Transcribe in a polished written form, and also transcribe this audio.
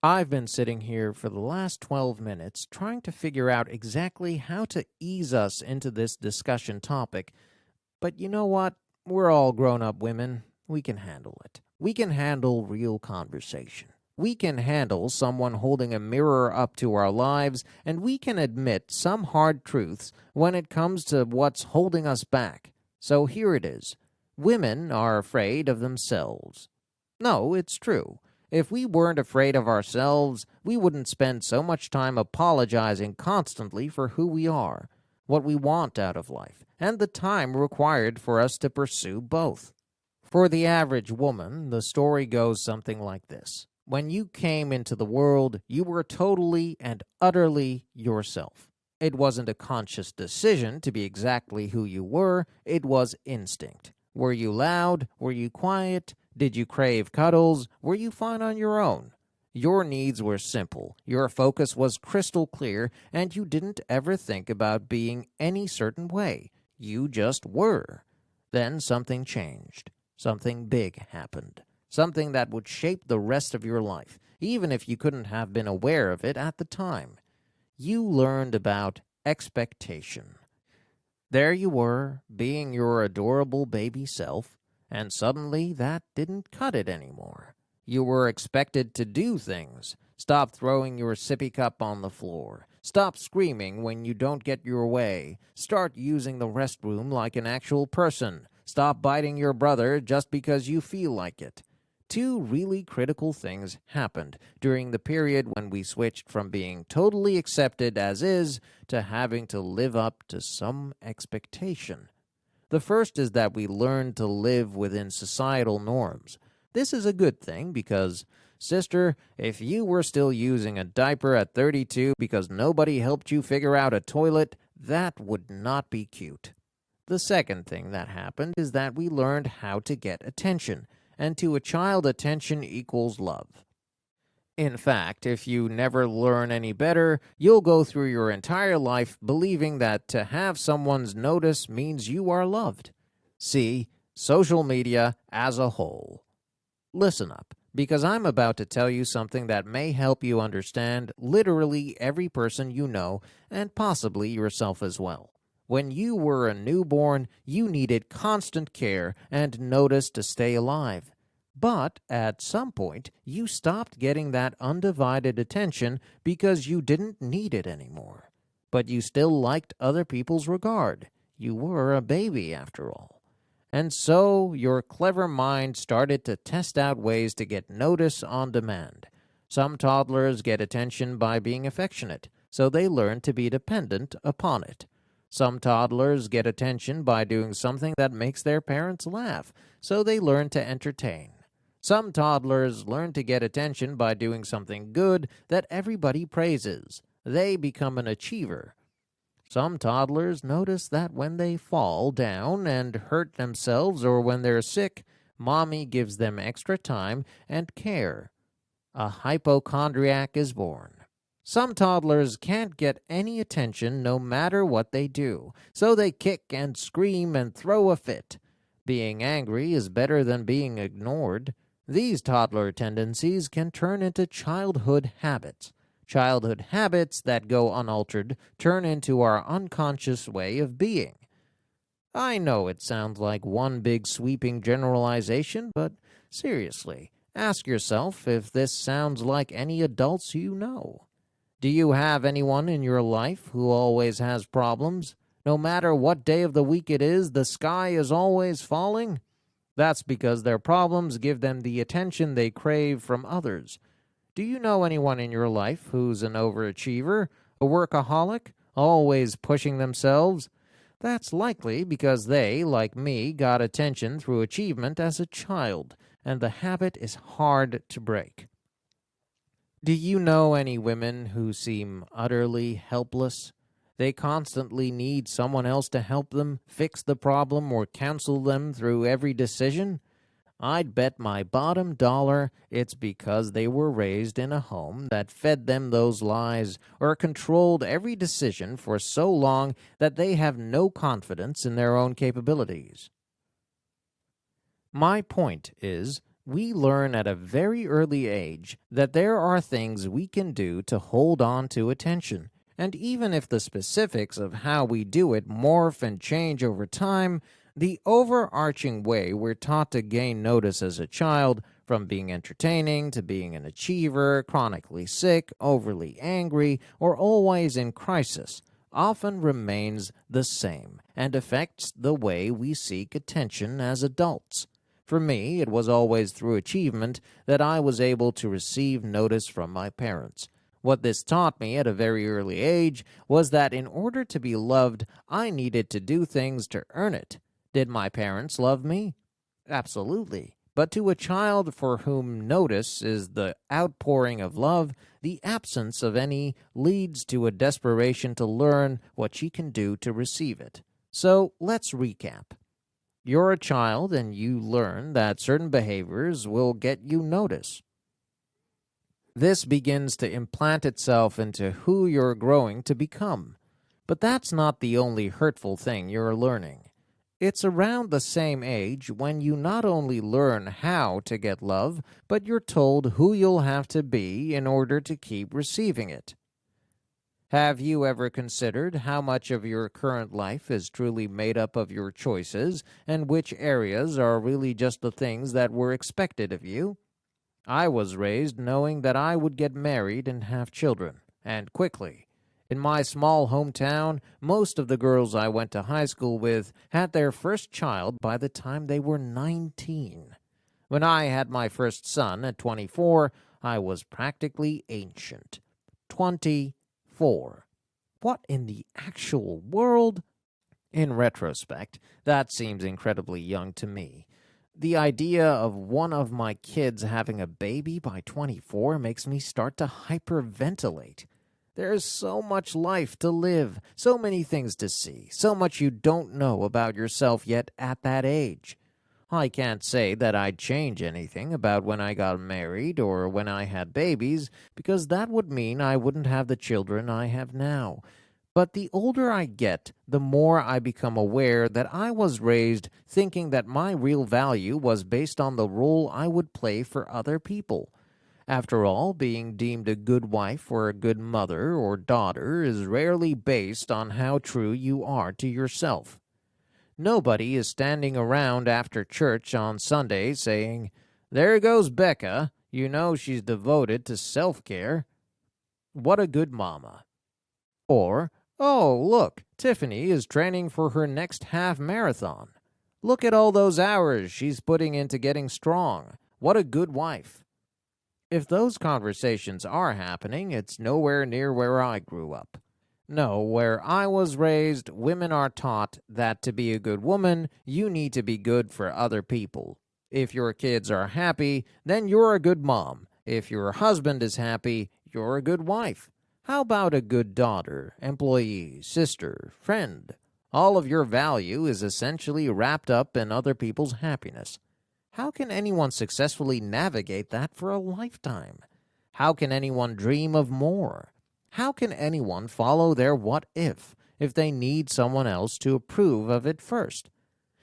I've been sitting here for the last 12 minutes trying to figure out exactly how to ease us into this discussion topic. But you know what? We're all grown-up women. We can handle it. We can handle real conversation. We can handle someone holding a mirror up to our lives, and we can admit some hard truths when it comes to what's holding us back. So here it is. Women are afraid of themselves. No, it's true. If we weren't afraid of ourselves, we wouldn't spend so much time apologizing constantly for who we are, what we want out of life, and the time required for us to pursue both. For the average woman, the story goes something like this. When you came into the world, you were totally and utterly yourself. It wasn't a conscious decision to be exactly who you were, it was instinct. Were you loud? Were you quiet? Did you crave cuddles? Were you fine on your own? Your needs were simple, your focus was crystal clear, and you didn't ever think about being any certain way. You just were. Then something changed. Something big happened. Something that would shape the rest of your life, even if you couldn't have been aware of it at the time. You learned about expectation. There you were, being your adorable baby self, and suddenly that didn't cut it anymore. You were expected to do things. Stop throwing your sippy cup on the floor. Stop screaming when you don't get your way. Start using the restroom like an actual person. Stop biting your brother just because you feel like it. Two really critical things happened during the period when we switched from being totally accepted as is to having to live up to some expectation. The first is that we learned to live within societal norms. This is a good thing because, sister, if you were still using a diaper at 32 because nobody helped you figure out a toilet, that would not be cute. The second thing that happened is that we learned how to get attention, and to a child, attention equals love. In fact, if you never learn any better, you'll go through your entire life believing that to have someone's notice means you are loved. See, social media as a whole. Listen up, because I'm about to tell you something that may help you understand literally every person you know, and possibly yourself as well. When you were a newborn, you needed constant care and notice to stay alive. But at some point, you stopped getting that undivided attention because you didn't need it anymore. But you still liked other people's regard. You were a baby, after all. And so your clever mind started to test out ways to get notice on demand. Some toddlers get attention by being affectionate, so they learn to be dependent upon it. Some toddlers get attention by doing something that makes their parents laugh, so they learn to entertain. Some toddlers learn to get attention by doing something good that everybody praises. They become an achiever. Some toddlers notice that when they fall down and hurt themselves or when they're sick, mommy gives them extra time and care. A hypochondriac is born. Some toddlers can't get any attention no matter what they do, so they kick and scream and throw a fit. Being angry is better than being ignored. These toddler tendencies can turn into childhood habits. Childhood habits that go unaltered turn into our unconscious way of being. I know it sounds like one big sweeping generalization, but seriously, ask yourself if this sounds like any adults you know. Do you have anyone in your life who always has problems? No matter what day of the week it is, the sky is always falling? That's because their problems give them the attention they crave from others. Do you know anyone in your life who's an overachiever, a workaholic, always pushing themselves? That's likely because they, like me, got attention through achievement as a child, and the habit is hard to break. Do you know any women who seem utterly helpless? They constantly need someone else to help them fix the problem or counsel them through every decision. I'd bet my bottom dollar it's because they were raised in a home that fed them those lies or controlled every decision for so long that they have no confidence in their own capabilities. My point is, We learn at a very early age that there are things we can do to hold on to attention. And even if the specifics of how we do it morph and change over time, the overarching way we're taught to gain notice as a child, from being entertaining to being an achiever, chronically sick, overly angry, or always in crisis, often remains the same and affects the way we seek attention as adults. For me, it was always through achievement that I was able to receive notice from my parents. What this taught me at a very early age was that in order to be loved, I needed to do things to earn it. Did my parents love me? Absolutely. But to a child for whom notice is the outpouring of love, the absence of any leads to a desperation to learn what she can do to receive it. So let's recap. You're a child and you learn that certain behaviors will get you notice. This begins to implant itself into who you're growing to become. But that's not the only hurtful thing you're learning. It's around the same age when you not only learn how to get love, but you're told who you'll have to be in order to keep receiving it. Have you ever considered how much of your current life is truly made up of your choices, and which areas are really just the things that were expected of you? I was raised knowing that I would get married and have children, and quickly. In my small hometown, most of the girls I went to high school with had their first child by the time they were 19. When I had my first son at 24, I was practically ancient. 24. What in the actual world? In retrospect, that seems incredibly young to me. The idea of one of my kids having a baby by 24 makes me start to hyperventilate. There's so much life to live, so many things to see, so much you don't know about yourself yet at that age. I can't say that I'd change anything about when I got married or when I had babies, because that would mean I wouldn't have the children I have now. But the older I get, the more I become aware that I was raised thinking that my real value was based on the role I would play for other people. After all, being deemed a good wife or a good mother or daughter is rarely based on how true you are to yourself. Nobody is standing around after church on Sunday saying, "There goes Becca, you know she's devoted to self-care. What a good mama." Or, "Oh, look, Tiffany is training for her next half marathon. Look at all those hours she's putting into getting strong. What a good wife." If those conversations are happening, it's nowhere near where I grew up. No, where I was raised, women are taught that to be a good woman, you need to be good for other people. If your kids are happy, then you're a good mom. If your husband is happy, you're a good wife. How about a good daughter, employee, sister, friend? All of your value is essentially wrapped up in other people's happiness. How can anyone successfully navigate that for a lifetime? How can anyone dream of more? How can anyone follow their what if they need someone else to approve of it first?